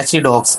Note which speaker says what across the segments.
Speaker 1: HDocs,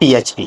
Speaker 1: PHP।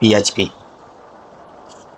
Speaker 1: PHP।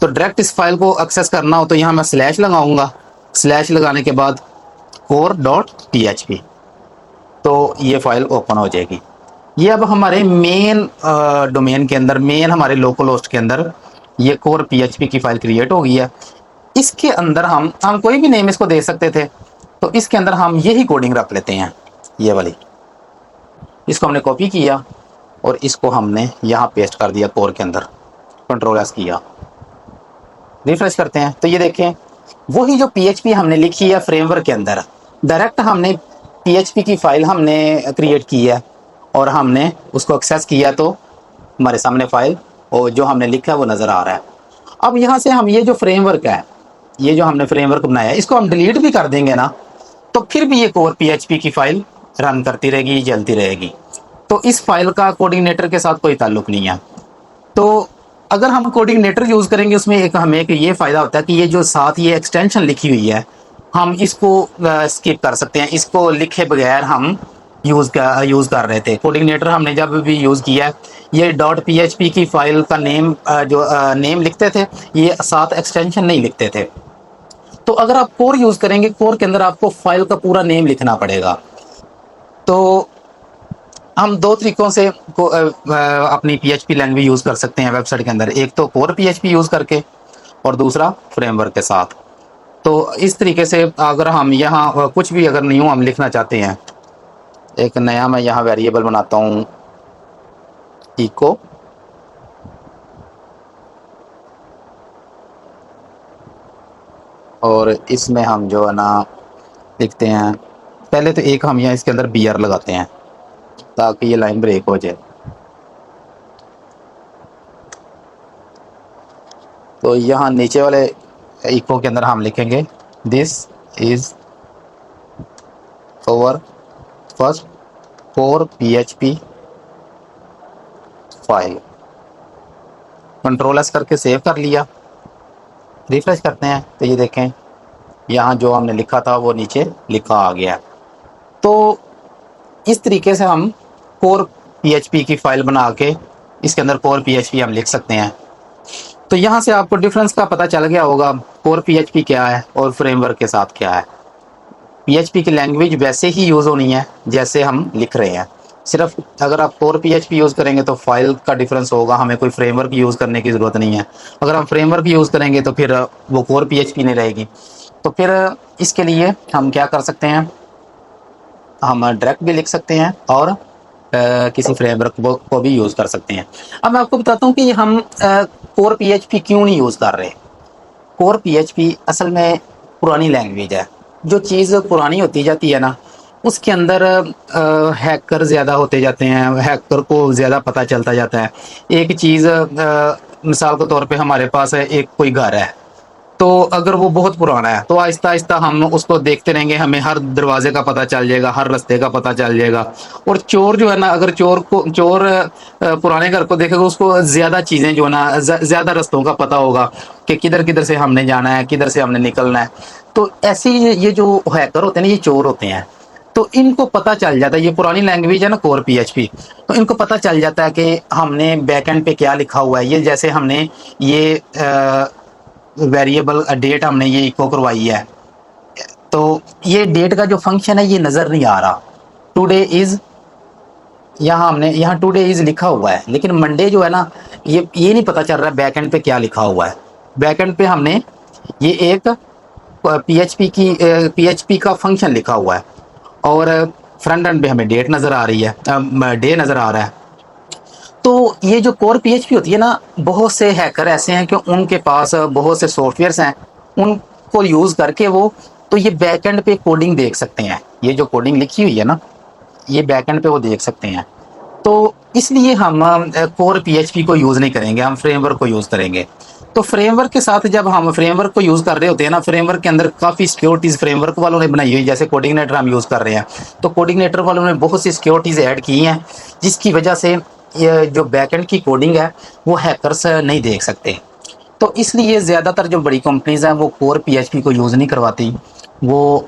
Speaker 1: تو direct اس file کو access کرنا ہو تو یہاں میں سلیش لگاؤں گا، سلیش لگانے کے بعد core.php، تو یہ فائل اوپن ہو جائے گی۔ یہ اب ہمارے مین ڈومین کے اندر، مین ہمارے لوکل ہوسٹ کے اندر یہ core.php کی فائل کریٹ ہو گئی ہے۔ اس کے اندر ہم کوئی بھی نیم اس کو دے سکتے تھے، تو اس کے اندر ہم یہی کوڈنگ رکھ لیتے ہیں، یہ والی۔ اس کو ہم نے کاپی کیا اور اس کو ہم نے یہاں پیسٹ کر دیا کور کے اندر، کنٹرول ایس کیا، ریفریش کرتے ہیں تو یہ دیکھیں وہی جو پی ایچ پی ہم نے لکھی ہے فریم ورک کے اندر، ڈائریکٹ ہم نے پی ایچ پی کی فائل ہم نے کریٹ کی ہے اور ہم نے اس کو ایکسیس کیا تو ہمارے سامنے فائل اور جو ہم نے لکھا ہے وہ نظر آ رہا ہے۔ اب یہاں سے ہم یہ جو فریم ورک ہے، یہ جو ہم نے فریم ورک بنایا ہے، اس کو ہم ڈیلیٹ بھی کر دیں گے نا، تو پھر بھی یہ کور پی ایچ پی کی فائل رن کرتی رہے گی، چلتی رہے گی۔ تو اس فائل کا کوڈینیٹر کے ساتھ کوئی تعلق نہیں ہے۔ تو اگر ہم کوڈینیٹر یوز کریں گے، اس میں ہمیں یہ فائدہ ہوتا ہے کہ یہ جو ساتھ یہ ایکسٹینشن لکھی ہوئی ہے، ہم اس کو اسکپ کر سکتے ہیں، اس کو لکھے بغیر ہم یوز کر رہے تھے۔ کوڈینیٹر ہم نے جب بھی یوز کیا ہے، یہ ڈاٹ پی ایچ پی کی فائل کا نیم جو نیم لکھتے تھے، یہ ساتھ ایکسٹینشن نہیں لکھتے تھے۔ تو اگر آپ کور یوز کریں گے، کور کے اندر آپ کو فائل کا پورا نیم لکھنا پڑے گا۔ تو ہم دو طریقوں سے اپنی P H P language use کر سکتے ہیں ویب سائٹ کے اندر، ایک تو کور پی ایچ پی یوز کر کے اور دوسرا فریم ورک کے ساتھ۔ تو اس طریقے سے اگر ہم یہاں کچھ بھی اگر نیو ہم لکھنا چاہتے ہیں، ایک نیا میں یہاں ویریبل بناتا ہوں ایکو، اور اس میں ہم جو ہے نا لکھتے ہیں، پہلے تو ایک ہم یہاں اس کے اندر بی آر لگاتے ہیں تاکہ یہ لائن بریک ہو جائے۔ تو یہاں نیچے والے ایکو کے اندر ہم لکھیں گے this is our first core P H P file, control S کر کے سیو کر لیا، ریفریش کرتے ہیں تو یہ دیکھیں یہاں جو ہم نے لکھا تھا وہ نیچے لکھا آ گیا۔ تو اس طریقے سے ہم کور پی ایچ پی کی فائل بنا کے اس کے اندر کور پی ایچ پی ہم لکھ سکتے ہیں۔ تو یہاں سے آپ کو ڈفرینس کا پتہ چل گیا ہوگا کور پی ایچ پی کیا ہے اور فریم ورک کے ساتھ کیا ہے۔ پی ایچ پی کی لینگویج ویسے ہی یوز ہونی ہے جیسے ہم لکھ رہے ہیں، صرف اگر آپ کور پی ایچ پی یوز کریں گے تو فائل کا ڈفرینس ہوگا، ہمیں کوئی فریم ورک یوز کرنے کی ضرورت نہیں ہے۔ اگر ہم فریم ورک یوز کریں گے تو پھر وہ کور پی ایچ پی نہیں رہے گی۔ تو پھر اس کے لیے ہم کیا کر سکتے ہیں، ہم ڈائریکٹ بھی لکھ سکتے ہیں اور کسی فریم ورک کو بھی یوز کر سکتے ہیں۔ اب میں آپ کو بتاتا ہوں کہ ہم کور پی ایچ پی کیوں نہیں یوز کر رہے۔ کور پی ایچ پی اصل میں پرانی لینگویج ہے، جو چیز پرانی ہوتی جاتی ہے نا اس کے اندر ہیکر زیادہ ہوتے جاتے ہیں، ہیکر کو زیادہ پتہ چلتا جاتا ہے۔ ایک چیز مثال کے طور پہ ہمارے پاس ہے ایک کوئی گھر ہے، تو اگر وہ بہت پرانا ہے تو آہستہ آہستہ ہم اس کو دیکھتے رہیں گے، ہمیں ہر دروازے کا پتہ چل جائے گا، ہر رستے کا پتہ چل جائے گا۔ اور چور جو ہے نا، اگر چور پرانے گھر کو دیکھے گا، اس کو زیادہ چیزیں جو ہے نا، زیادہ رستوں کا پتہ ہوگا کہ کدھر کدھر سے ہم نے جانا ہے، کدھر سے ہم نے نکلنا ہے۔ تو ایسے یہ جو ہیکر ہوتے ہیں نا، یہ چور ہوتے ہیں، تو ان کو پتہ چل جاتا ہے، یہ پرانی لینگویج ہے نا کور پی ایچ پی، تو ان کو پتہ چل جاتا ہے کہ ہم نے بیک اینڈ پہ کیا لکھا ہوا ہے۔ یہ جیسے ہم نے یہ ویریبل ڈیٹ ہم نے یہ ایکو کروائی ہے، تو یہ ڈیٹ کا جو فنکشن ہے یہ نظر نہیں آ رہا، ٹوڈے از، یہاں ہم نے یہاں ٹوڈے از لکھا ہوا ہے، لیکن منڈے جو ہے نا یہ نہیں پتہ چل رہا ہے بیک اینڈ پہ کیا لکھا ہوا ہے۔ بیک اینڈ پہ ہم نے یہ ایک پی ایچ پی کا فنکشن لکھا ہوا ہے، اور فرنٹ اینڈ پہ ہمیں ڈیٹ نظر آ رہی ہے، ڈے نظر آ رہا ہے۔ تو یہ جو کور پی ایچ پی ہوتی ہے نا، بہت سے ہیکر ایسے ہیں کہ ان کے پاس بہت سے سافٹ ویئرس ہیں، ان کو یوز کر کے وہ تو یہ بیک اینڈ پہ کوڈنگ دیکھ سکتے ہیں، یہ جو کوڈنگ لکھی ہوئی ہے نا یہ بیک اینڈ پہ وہ دیکھ سکتے ہیں۔ تو اس لیے ہم کور پی ایچ پی کو یوز نہیں کریں گے، ہم فریم ورک کو یوز کریں گے۔ تو فریم ورک کے ساتھ جب ہم فریم ورک کو یوز کر رہے ہوتے ہیں نا، فریم ورک کے اندر کافی سیکیورٹیز فریم ورک والوں نے بنائی ہوئی، جیسے کوڈینیٹر ہم یوز کر رہے ہیں، تو کوڈینیٹر والوں نے بہت سی سیکیورٹیز ایڈ کی ہیں، جس کی وجہ سے یہ جو بیک اینڈ کی کوڈنگ ہے وہ ہیکرس نہیں دیکھ سکتے۔ تو اس لیے زیادہ تر جو بڑی کمپنیز ہیں وہ کور پی ایچ پی کو یوز نہیں کرواتی، وہ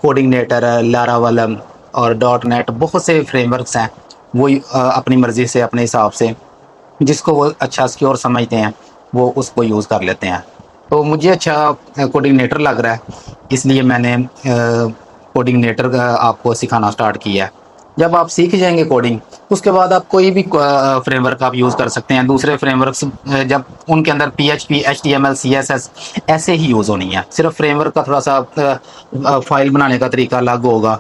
Speaker 1: کوڈینیٹر، لاراولم اور ڈاٹ نیٹ، بہت سے فریم ورکس ہیں، وہ اپنی مرضی سے، اپنے حساب سے، جس کو وہ اچھا سیکیور سمجھتے ہیں وہ اس کو یوز کر لیتے ہیں. تو مجھے اچھا کوڈینیٹر لگ رہا ہے، اس لیے میں نے کوڈینیٹر کا آپ کو سکھانا سٹارٹ کیا ہے. جب آپ سیکھ جائیں گے کوڈنگ، اس کے بعد آپ کوئی بھی فریم ورک آپ یوز کر سکتے ہیں. دوسرے فریم ورکس جب ان کے اندر P H P, H T M L, C S S ایسے ہی یوز ہونی ہے. صرف فریم ورک کا تھوڑا سا فائل بنانے کا طریقہ الگ ہوگا،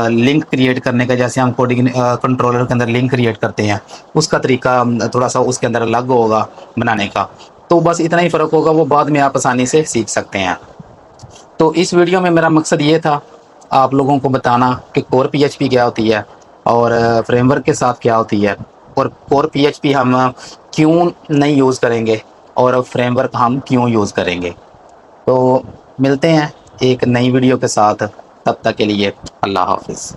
Speaker 1: لنک کریٹ کرنے کا، جیسے ہم کوڈنگ کنٹرولر کے اندر لنک کریٹ کرتے ہیں، اس کا طریقہ تھوڑا سا اس کے اندر الگ ہوگا بنانے کا. تو بس اتنا ہی فرق ہوگا، وہ بعد میں آپ آسانی سے سیکھ سکتے ہیں. تو اس ویڈیو میں میرا مقصد یہ تھا آپ لوگوں کو بتانا کہ کور پی ایچ پی کیا ہوتی ہے اور فریم ورک کے ساتھ کیا ہوتی ہے، اور کور پی ایچ پی ہم کیوں نہیں یوز کریں گے اور فریم ورک ہم کیوں یوز کریں گے. تو ملتے ہیں ایک نئی ویڈیو کے ساتھ، تب تک کے لیے اللہ حافظ.